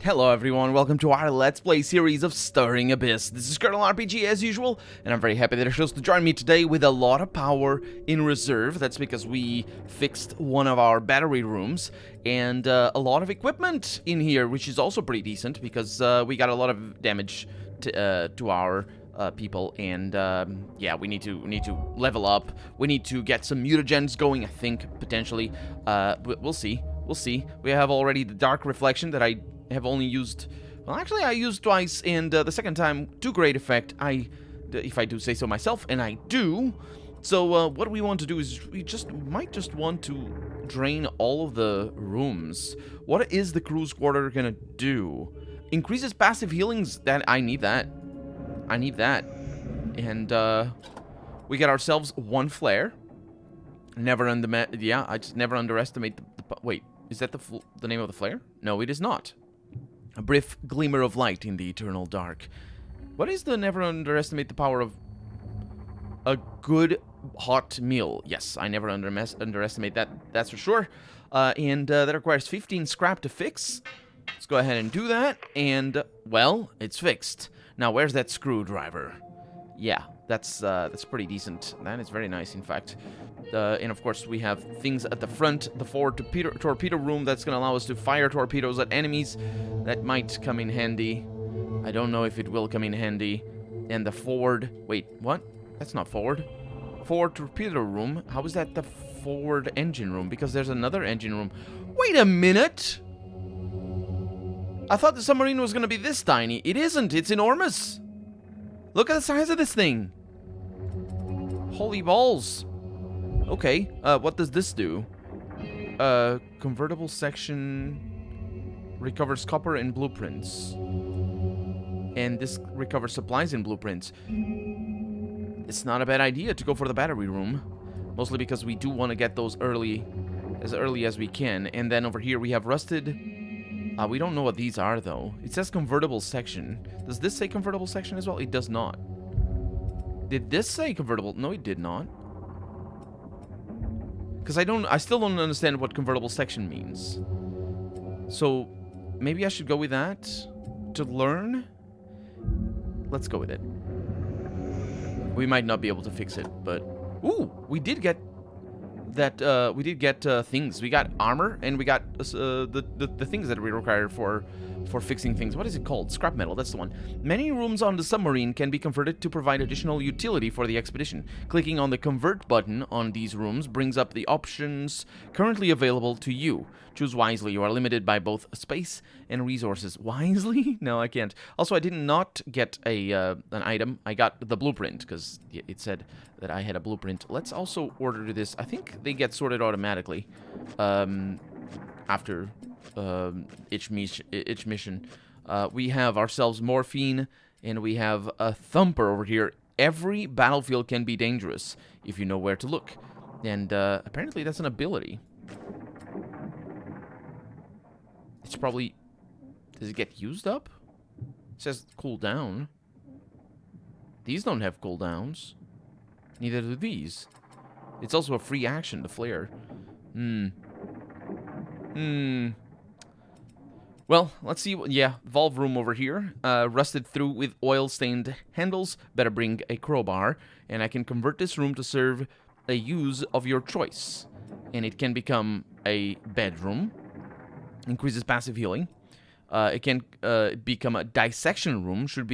Hello everyone, welcome to our Let's Play series of Stirring Abyss. This is Colonel RPG as usual, and I'm very happy that you're supposed to join me today with a lot of power in reserve. That's because we fixed one of our battery rooms, and a lot of equipment in here, which is also pretty decent, because we got a lot of damage to our people, and yeah, we need to level up. We need to get some mutagens going, I think, potentially. But we'll see. We'll see. We have already the Dark Reflection that I have only used, well, actually I used twice, and the second time to great effect, if I do say so myself, and I do. So what we want to do is we might just want to drain all of the rooms. What is the cruise quarter gonna do? Increases passive healings. That I need that. I need that. And we get ourselves one flare. Never I just never underestimate the wait, is that the name of the flare? No, it is not. A brief glimmer of light in the eternal dark. What is the never underestimate the power of a good hot meal? Yes, I never underestimate that, that's for sure. And that requires 15 scrap to fix. Let's go ahead and do that. And, well, it's fixed. Now, where's that screwdriver? Yeah, that's pretty decent. That is very nice, in fact. And of course, we have things at the front. The forward torpedo room that's going to allow us to fire torpedoes at enemies. That might come in handy. I don't know if it will come in handy. And the forward... Wait, what? That's not forward. Forward torpedo room? How is that the forward engine room? Because there's another engine room. Wait a minute! I thought the submarine was going to be this tiny. It isn't. It's enormous. Look at the size of this thing. Holy balls. Okay, what does this do? Convertible section recovers copper and blueprints. And this recovers supplies and blueprints. It's not a bad idea to go for the battery room. Mostly because we do want to get those as early as we can. And then over here we have rusted... we don't know what these are, though. It says convertible section. Does this say convertible section as well? It does not. Did this say convertible? No, it did not. Because I still don't understand what convertible section means. So, maybe I should go with that to learn? Let's go with it. We might not be able to fix it, but... Ooh, we did get... things. We got armor, and we got the things that we require for fixing things. What is it called? Scrap metal, that's the one. Many rooms on the submarine can be converted to provide additional utility for the expedition. Clicking on the convert button on these rooms brings up the options currently available to you. Choose wisely. You are limited by both space and resources. Wisely? No, I can't. Also, I did not get an item. I got the blueprint, because it said that I had a blueprint. Let's also order this. I think they get sorted automatically after each mission. We have ourselves morphine, and we have a thumper over here. Every battlefield can be dangerous if you know where to look. And apparently that's an ability. It's probably... Does it get used up? It says cool down. These don't have cooldowns. Neither do these. It's also a free action, the flare. Well, let's see. Yeah, valve room over here. Rusted through with oil-stained handles. Better bring a crowbar. And I can convert this room to serve a use of your choice. And it can become a bedroom. Increases passive healing. It can become a dissection room. Should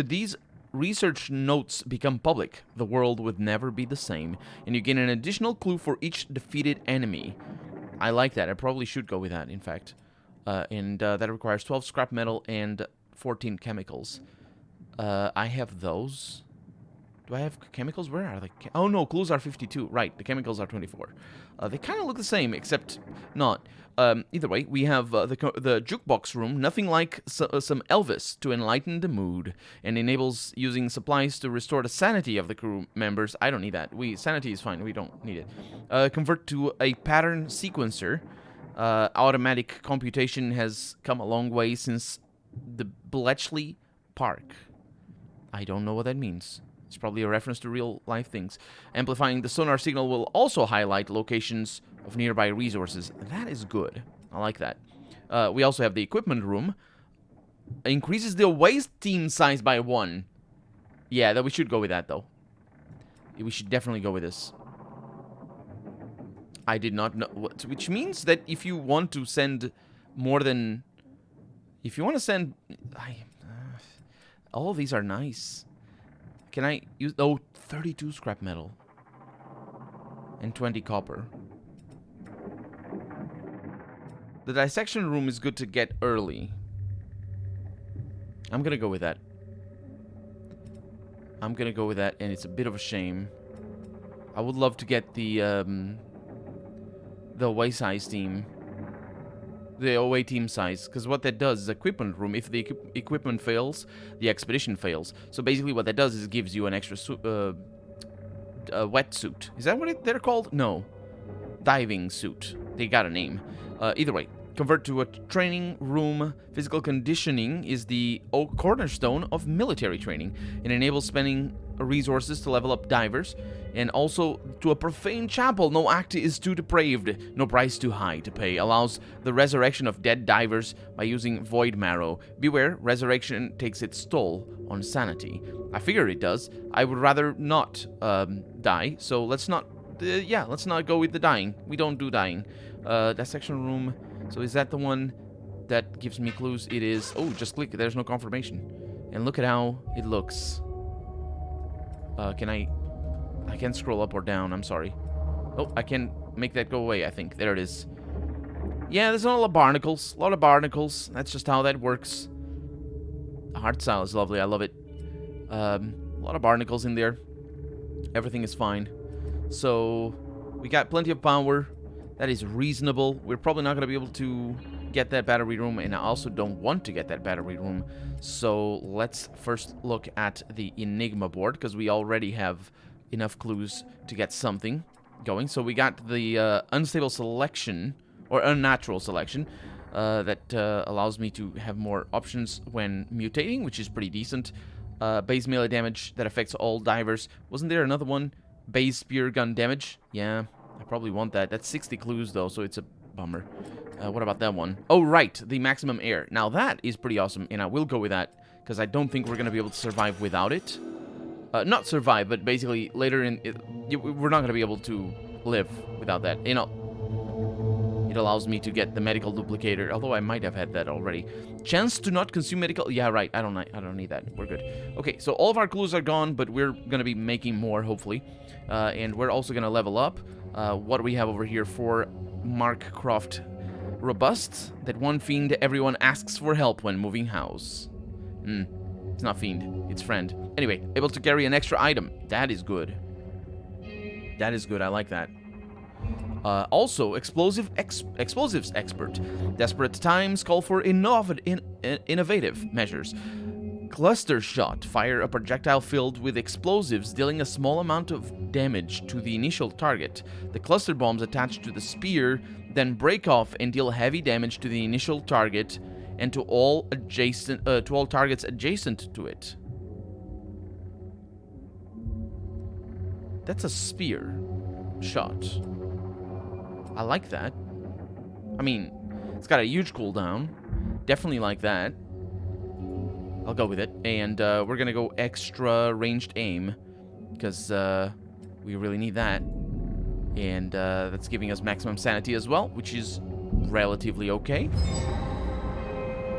these research notes become public, the world would never be the same. And you gain an additional clue for each defeated enemy. I like that. I probably should go with that, in fact. And that requires 12 scrap metal and 14 chemicals. I have those. Do I have chemicals? Where are they? Oh, no, clues are 52. Right, the chemicals are 24. They kind of look the same, except not. Either way, we have the Jukebox Room. Nothing like some Elvis to enlighten the mood, and enables using supplies to restore the sanity of the crew members. I don't need that. Sanity is fine. We don't need it. Convert to a pattern sequencer. Automatic computation has come a long way since the Bletchley Park. I don't know what that means. It's probably a reference to real-life things. Amplifying the sonar signal will also highlight locations of nearby resources. That is good. I like that. We also have the equipment room. Increases the away team size by 1. Yeah, that we should go with that, though. We should definitely go with this. I did not know... Which means that if you want to send more than... If you want to send... all of these are nice. Can I use... Oh, 32 scrap metal. And 20 copper. The dissection room is good to get early. I'm gonna go with that. I'm gonna go with that, and it's a bit of a shame. I would love to get the away size team. The away team size, because what that does is equipment room. If the equipment fails, the expedition fails. So basically what that does is it gives you an extra wetsuit. Is that what they're called? No. Diving suit. They got a name. Either way. Convert to a training room. Physical conditioning is the cornerstone of military training. It enables spending resources to level up divers. And also to a profane chapel. No act is too depraved. No price too high to pay. Allows the resurrection of dead divers by using void marrow. Beware, resurrection takes its toll on sanity. I figure it does. I would rather not die. So let's not... yeah, let's not go with the dying. We don't do dying. Dissection room... So is that the one that gives me clues? It is... Oh, just click. There's no confirmation. And look at how it looks. Can I can't scroll up or down. I'm sorry. Oh, I can make that go away, I think. There it is. Yeah, there's a lot of barnacles. A lot of barnacles. That's just how that works. The art style is lovely. I love it. A lot of barnacles in there. Everything is fine. So, we got plenty of power. That is reasonable. We're probably not going to be able to get that battery room, and I also don't want to get that battery room. So let's first look at the Enigma board, because we already have enough clues to get something going. So we got the unstable selection, or unnatural selection, that allows me to have more options when mutating, which is pretty decent. Base melee damage that affects all divers. Wasn't there another one? Base spear gun damage? Yeah. I probably want that. That's 60 clues, though, so it's a bummer. What about that one? Oh, right. The maximum air. Now, that is pretty awesome, and I will go with that, because I don't think we're going to be able to survive without it. Not survive, but basically, later in... we're not going to be able to live without that. You know, it allows me to get the medical duplicator, although I might have had that already. Chance to not consume medical... Yeah, right. I don't need that. We're good. Okay, so all of our clues are gone, but we're going to be making more, hopefully. And we're also going to level up. What do we have over here for Mark Croft? Robust, that one fiend everyone asks for help when moving house. It's not fiend, it's friend. Anyway, able to carry an extra item. That is good. That is good, I like that. Also, explosives expert. Desperate times call for innovative measures. Cluster shot. Fire a projectile filled with explosives, dealing a small amount of damage to the initial target. The cluster bombs attached to the spear then break off and deal heavy damage to the initial target and to all targets adjacent to it. That's a spear shot. I like that. I mean, it's got a huge cooldown. Definitely like that. I'll go with it. And we're going to go extra ranged aim, because we really need that. And that's giving us maximum sanity as well, which is relatively okay.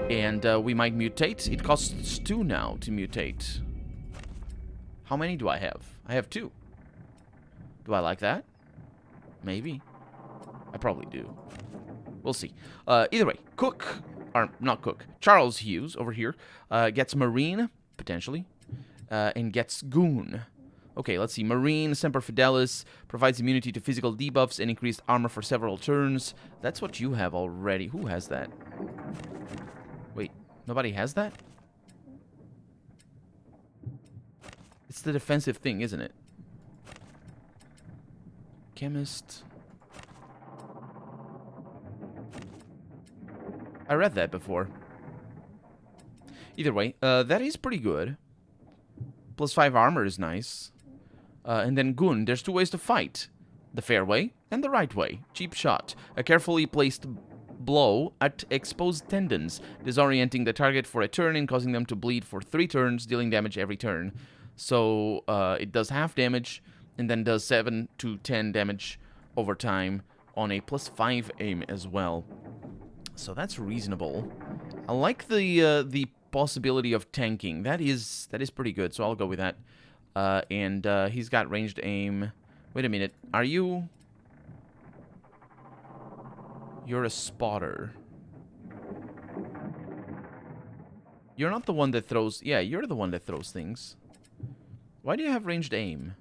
And we might mutate. It costs 2 now to mutate. How many do I have? I have 2. Do I like that? Maybe. I probably do. We'll see. Either way, not Cook. Charles Hughes over here gets Marine, potentially, and gets Goon. Okay, let's see. Marine, Semper Fidelis, provides immunity to physical debuffs and increased armor for several turns. That's what you have already. Who has that? Wait, nobody has that? It's the defensive thing, isn't it? Chemist. I read that before. Either way, that is pretty good. +5 armor is nice. And then Gun, there's 2 ways to fight. The fair way and the right way. Cheap shot. A carefully placed blow at exposed tendons, disorienting the target for a turn and causing them to bleed for 3 turns, dealing damage every turn. So it does half damage and then does 7 to 10 damage over time on a +5 aim as well. So that's reasonable. I like the possibility of tanking. That is pretty good, so I'll go with that. And he's got ranged aim. Wait a minute. Are you... You're a spotter. You're not the one that throws... Yeah, you're the one that throws things. Why do you have ranged aim?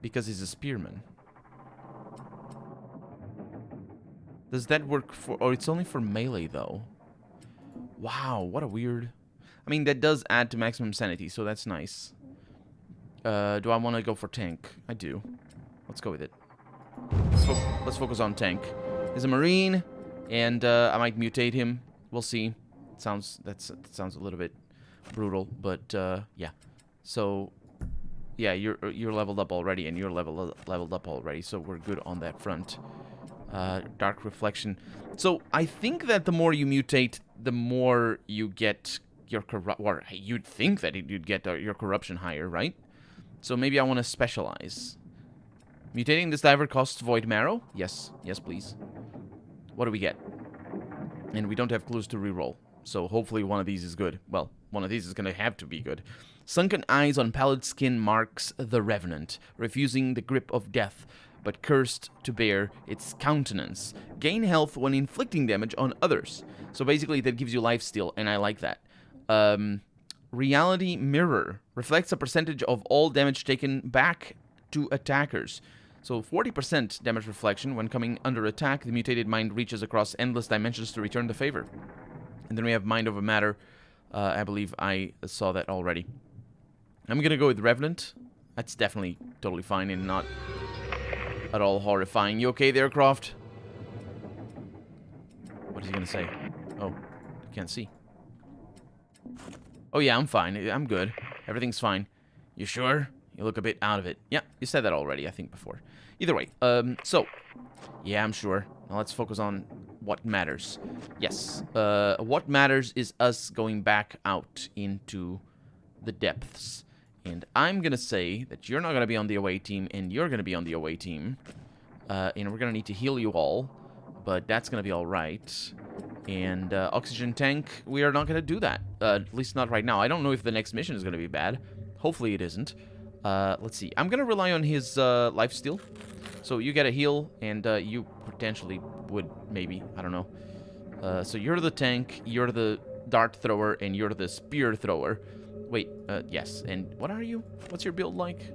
Because he's a spearman. Does that work for... Oh, it's only for melee, though. Wow, what a weird... I mean, that does add to maximum sanity, so that's nice. Do I want to go for tank? I do. Let's go with it. Let's focus on tank. He's a marine, and I might mutate him. We'll see. That sounds a little bit brutal, but yeah. So yeah, you're leveled up already, and you're leveled up already, so we're good on that front. Dark reflection. So I think that the more you mutate, the more you get your or you'd think that you'd get your corruption higher, right? So maybe I want to specialize. Mutating this diver costs void marrow? Yes. Yes, please. What do we get? And we don't have clues to reroll. So hopefully one of these is good. Well, one of these is going to have to be good. Sunken eyes on pallid skin marks the revenant, refusing the grip of death, but cursed to bear its countenance. Gain health when inflicting damage on others. So basically that gives you lifesteal, and I like that. Reality mirror reflects a percentage of all damage taken back to attackers. So 40% damage reflection. When coming under attack, the mutated mind reaches across endless dimensions to return the favor. And then we have Mind Over Matter. I believe I saw that already. I'm going to go with Revenant. That's definitely totally fine and not at all horrifying. You okay there, Croft? What is he going to say? Oh, I can't see. Oh yeah, I'm fine. I'm good. Everything's fine. You sure? You look a bit out of it. Yeah, you said that already, I think, before. Either way, so, yeah, I'm sure. Now let's focus on what matters. Yes, what matters is us going back out into the depths. And I'm going to say that you're not going to be on the away team, and you're going to be on the away team. And we're going to need to heal you all, but that's going to be all right. And oxygen tank, we are not going to do that. At least not right now. I don't know if the next mission is going to be bad. Hopefully it isn't. Let's see. I'm going to rely on his lifesteal. So you get a heal, and you potentially would, maybe. I don't know. So you're the tank, you're the dart thrower, and you're the spear thrower. Wait, yes. And what are you? What's your build like?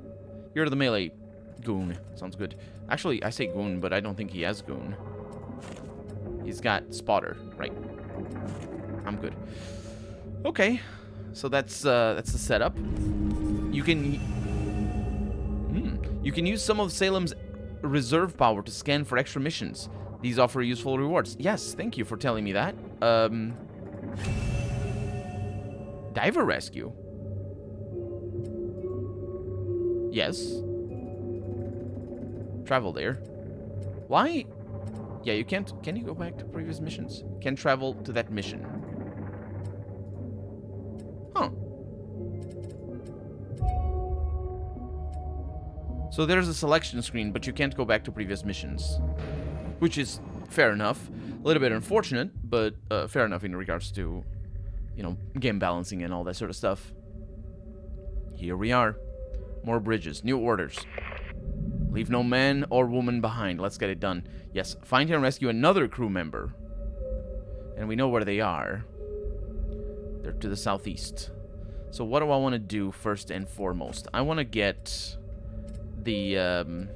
You're the melee goon. Sounds good. Actually, I say goon, but I don't think he has goon. He's got spotter, right? I'm good. Okay, so that's the setup. You can use some of Salem's reserve power to scan for extra missions. These offer useful rewards. Yes, thank you for telling me that. Diver rescue. Yes. Travel there. Why? Yeah, you can't... Can you go back to previous missions? Can travel to that mission. Huh. So there's a selection screen, but you can't go back to previous missions. Which is fair enough. A little bit unfortunate, but fair enough in regards to, you know, game balancing and all that sort of stuff. Here we are. More bridges. New orders. Leave no man or woman behind. Let's get it done. Yes, find and rescue another crew member. And we know where they are. They're to the southeast. So what do I want to do first and foremost? I want to get the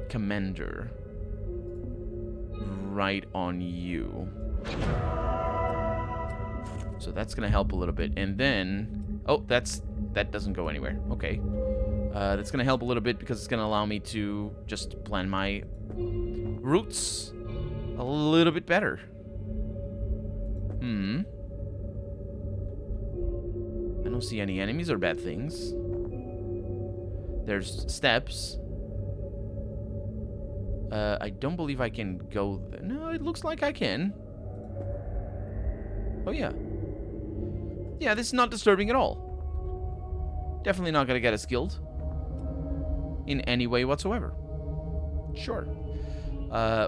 commander right on you. So that's going to help a little bit. And then... Oh, that doesn't go anywhere. Okay. That's going to help a little bit because it's going to allow me to just plan my routes a little bit better. I don't see any enemies or bad things. There's steps. I don't believe I can go... No, it looks like I can. Oh, yeah. Yeah, this is not disturbing at all. Definitely not gonna get us killed. In any way whatsoever. Sure.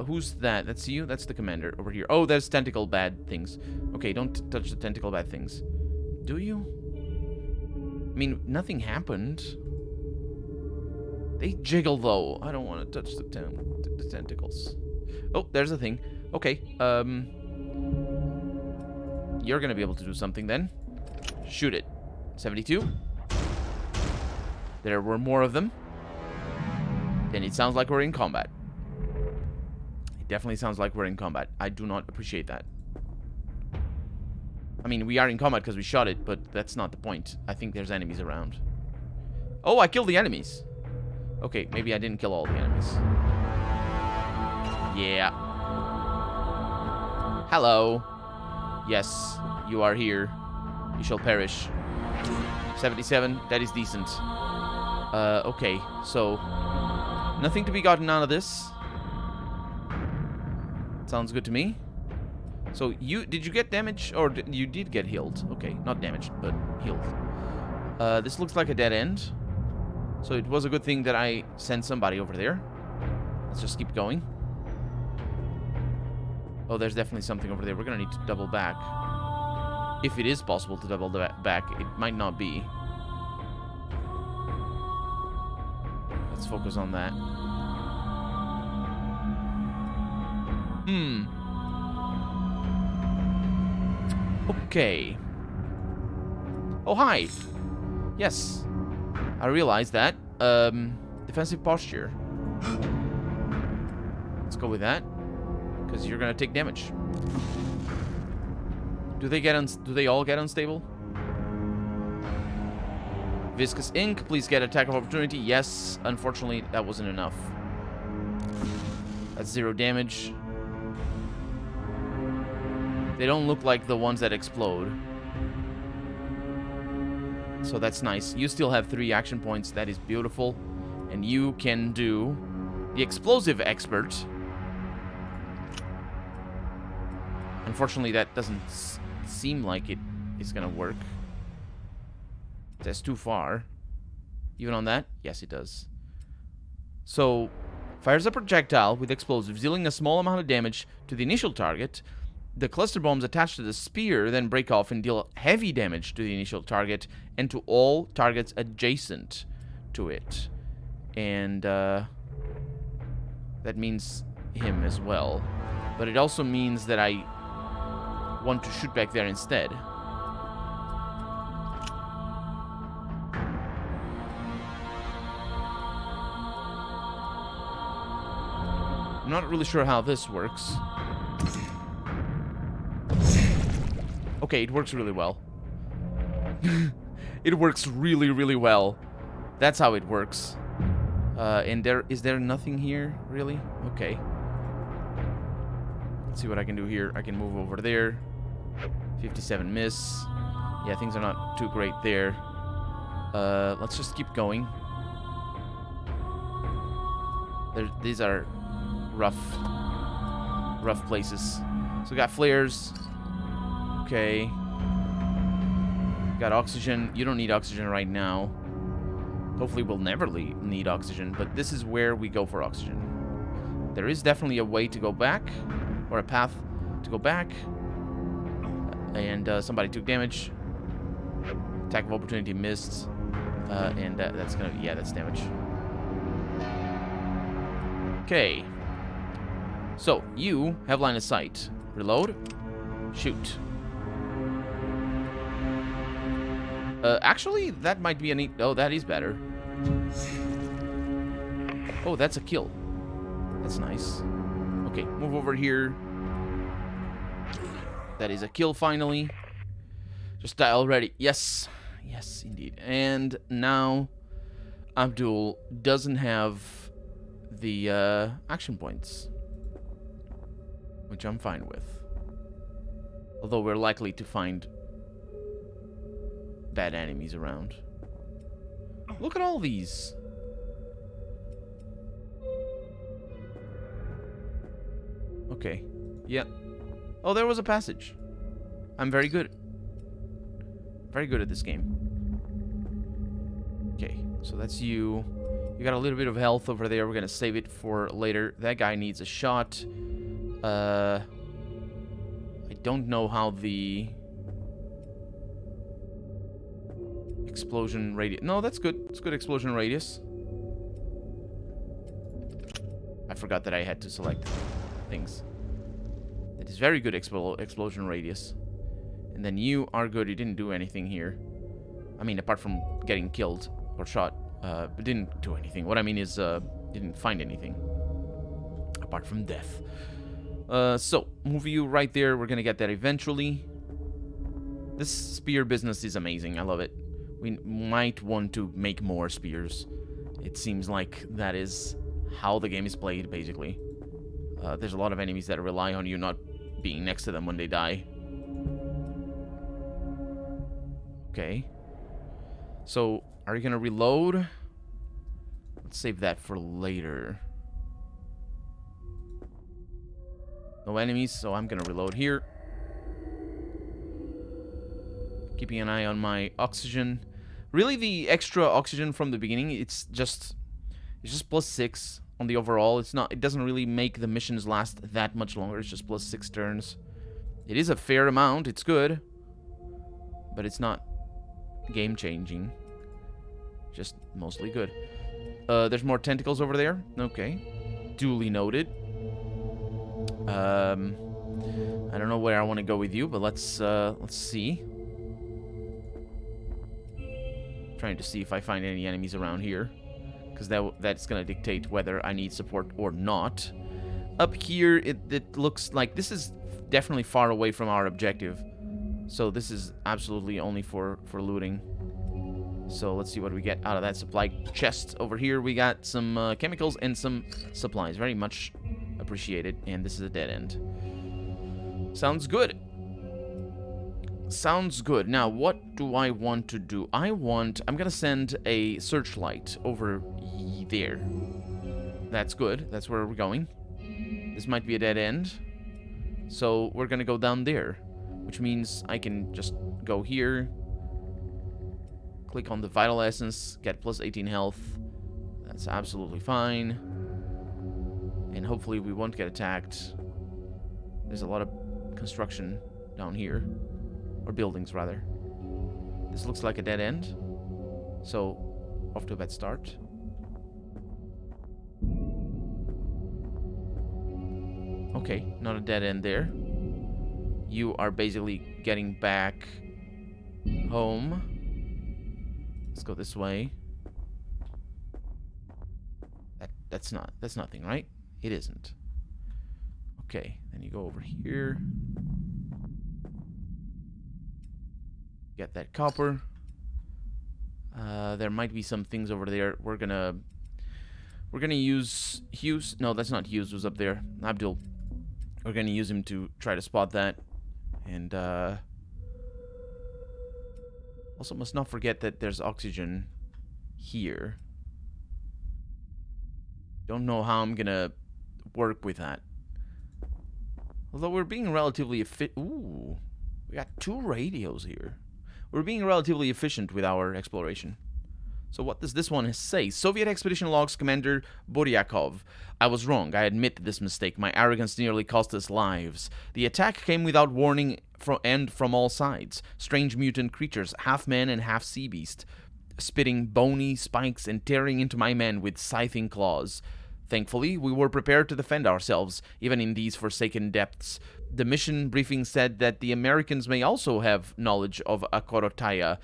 Who's that? That's you? That's the commander over here. Oh, there's tentacle bad things. Okay, don't touch the tentacle bad things. Do you? I mean, nothing happened. They jiggle, though. I don't want to touch the tentacles. Oh, there's a thing. Okay, you're gonna be able to do something then. Shoot it. 72. There were more of them. And it sounds like we're in combat. It definitely sounds like we're in combat. I do not appreciate that. I mean, we are in combat because we shot it, but that's not the point. I think there's enemies around. Oh, I killed the enemies. Okay, maybe I didn't kill all the enemies. Yeah. Hello. Yes, you are here. You shall perish. 77, that is decent. Okay, so... nothing to be gotten out of this. Sounds good to me. So, did you get damage? Or you did get healed. Okay, not damaged, but healed. This looks like a dead end. So it was a good thing that I sent somebody over there. Let's just keep going. Oh, there's definitely something over there. We're gonna need to double back. If it is possible to double back, it might not be. Let's focus on that. Okay. Oh, hi. Yes. I realized that. Defensive posture. Let's go with that. Because you're gonna take damage. Do they all get unstable? Viscous ink, please get attack of opportunity. Yes, unfortunately that wasn't enough. That's 0 damage. They don't look like the ones that explode. So that's nice. You still have 3 action points. That is beautiful. And you can do the explosive expert. Unfortunately, that doesn't seem like it is going to work. That's too far. Even on that? Yes, it does. So, fires a projectile with explosives, dealing a small amount of damage to the initial target. The cluster bombs attached to the spear then break off and deal heavy damage to the initial target and to all targets adjacent to it. And that means him as well. But it also means that I want to shoot back there instead. I'm not really sure how this works. Okay, it works really well. It works really, really well. That's how it works. And is there nothing here, really? Okay. Let's see what I can do here. I can move over there. 57 miss. Yeah, things are not too great there. Let's just keep going. These are rough places. So we got flares. Okay. Got oxygen. You don't need oxygen right now. Hopefully we'll never need oxygen, but this is where we go for oxygen. There is definitely a way to go back, or a path to go back. And somebody took damage. Attack of opportunity missed. And that's gonna, yeah, that's damage. Okay. So, you have line of sight. Reload. Shoot. Actually, that might be a neat... Oh, that is better. Oh, that's a kill. That's nice. Okay, move over here. That is a kill, finally. Just die already. Yes. Yes, indeed. And now, Abdul doesn't have the action points. Which I'm fine with. Although we're likely to find bad enemies around. Look at all these. Okay. Yeah. Oh, there was a passage. I'm very good. Very good at this game. Okay, so that's you. You got a little bit of health over there. We're gonna save it for later. That guy needs a shot. I don't know how the explosion radius... No, that's good. It's good explosion radius. I forgot that I had to select things. That is very good explosion radius. And then you are good. You didn't do anything here. I mean, apart from getting killed or shot. But didn't do anything. What I mean is, didn't find anything. Apart from death. So, move you right there. We're gonna get that eventually. This spear business is amazing. I love it. We might want to make more spears. It seems like that is how the game is played, basically. There's a lot of enemies that rely on you not being next to them when they die. Okay. So, are you gonna reload? Let's save that for later. No enemies, so I'm gonna reload here. Keeping an eye on my oxygen. Really, the extra oxygen from the beginning, it's just +6 on the overall. It doesn't really make the missions last that much longer. It's just +6 turns. It is a fair amount. It's good, but it's not game-changing. Just mostly good. There's more tentacles over there. Okay. Duly noted. I don't know where I want to go with you, but let's see. Trying to see if I find any enemies around here, because that's gonna dictate whether I need support or not. Up here, it looks like this is definitely far away from our objective, so this is absolutely only for looting. So let's see what we get out of that supply chest. Over here we got some chemicals and some supplies. Very much appreciated. And this is a dead end. Sounds good. Sounds good. Now, what do I want to do? I'm gonna send a searchlight over there. That's good. That's where we're going. This might be a dead end. So we're gonna go down there, which means I can just go here. Click on the Vital Essence, get +18 health. That's absolutely fine. And hopefully we won't get attacked. There's a lot of construction down here. Or buildings, rather. This looks like a dead end. So, off to a bad start. Okay, not a dead end there. You are basically getting back home. Let's go this way. That's nothing, right? It isn't. Okay, then you go over here. Get that copper. There might be some things over there. We're gonna use Hughes. No, that's not Hughes who's up there. Abdul. We're gonna use him to try to spot that. And also must not forget that there's oxygen here. Don't know how I'm gonna work with that. Although we're being relatively Ooh, we got 2 radios here. We're being relatively efficient with our exploration. So what does this one say? Soviet Expedition Logs Commander Buryakov. I was wrong. I admit this mistake. My arrogance nearly cost us lives. The attack came without warning and from all sides. Strange mutant creatures, half man and half sea beast, spitting bony spikes and tearing into my men with scything claws. Thankfully, we were prepared to defend ourselves, even in these forsaken depths. The mission briefing said that the Americans may also have knowledge of a Korotaya,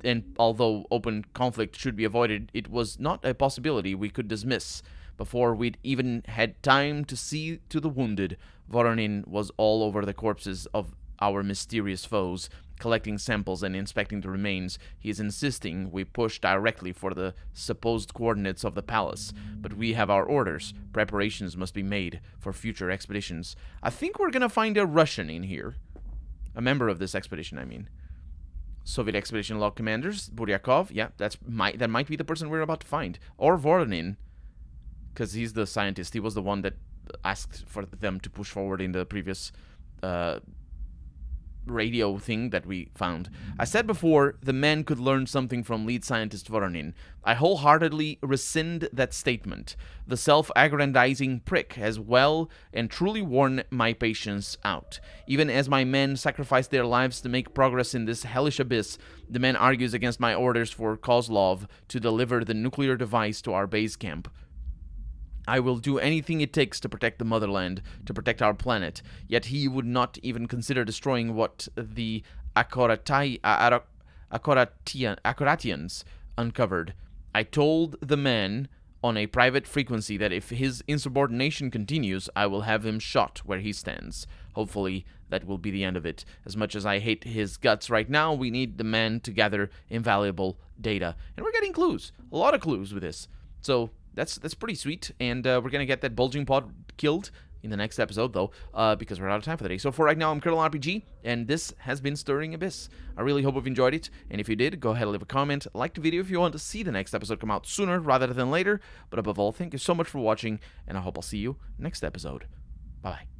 and although open conflict should be avoided, it was not a possibility we could dismiss. Before we'd even had time to see to the wounded, Voronin was all over the corpses of our mysterious foes, collecting samples and inspecting the remains. He is insisting we push directly for the supposed coordinates of the palace, but we have our orders. Preparations must be made for future expeditions. I think we're gonna find a Russian in here. A member of this expedition, I mean. Soviet Expedition Log Commanders, Buryakov. Yeah, that might be the person we're about to find. Or Voronin, because he's the scientist. He was the one that asked for them to push forward in the previous radio thing that we found. I said before, the men could learn something from lead scientist Voronin. I wholeheartedly rescind that statement. The self-aggrandizing prick has well and truly worn my patience out. Even as my men sacrifice their lives to make progress in this hellish abyss, the man argues against my orders for Kozlov to deliver the nuclear device to our base camp. I will do anything it takes to protect the motherland, to protect our planet, yet he would not even consider destroying what the Akoratians uncovered. I told the man on a private frequency that if his insubordination continues, I will have him shot where he stands. Hopefully, that will be the end of it. As much as I hate his guts right now, we need the man to gather invaluable data. And we're getting clues. A lot of clues with this. So that's pretty sweet, and we're going to get that bulging pod killed in the next episode, though, because we're out of time for the day. So for right now, I'm Colonel RPG, and this has been Stirring Abyss. I really hope you've enjoyed it, and if you did, go ahead and leave a comment, like the video if you want to see the next episode come out sooner rather than later. But above all, thank you so much for watching, and I hope I'll see you next episode. Bye-bye.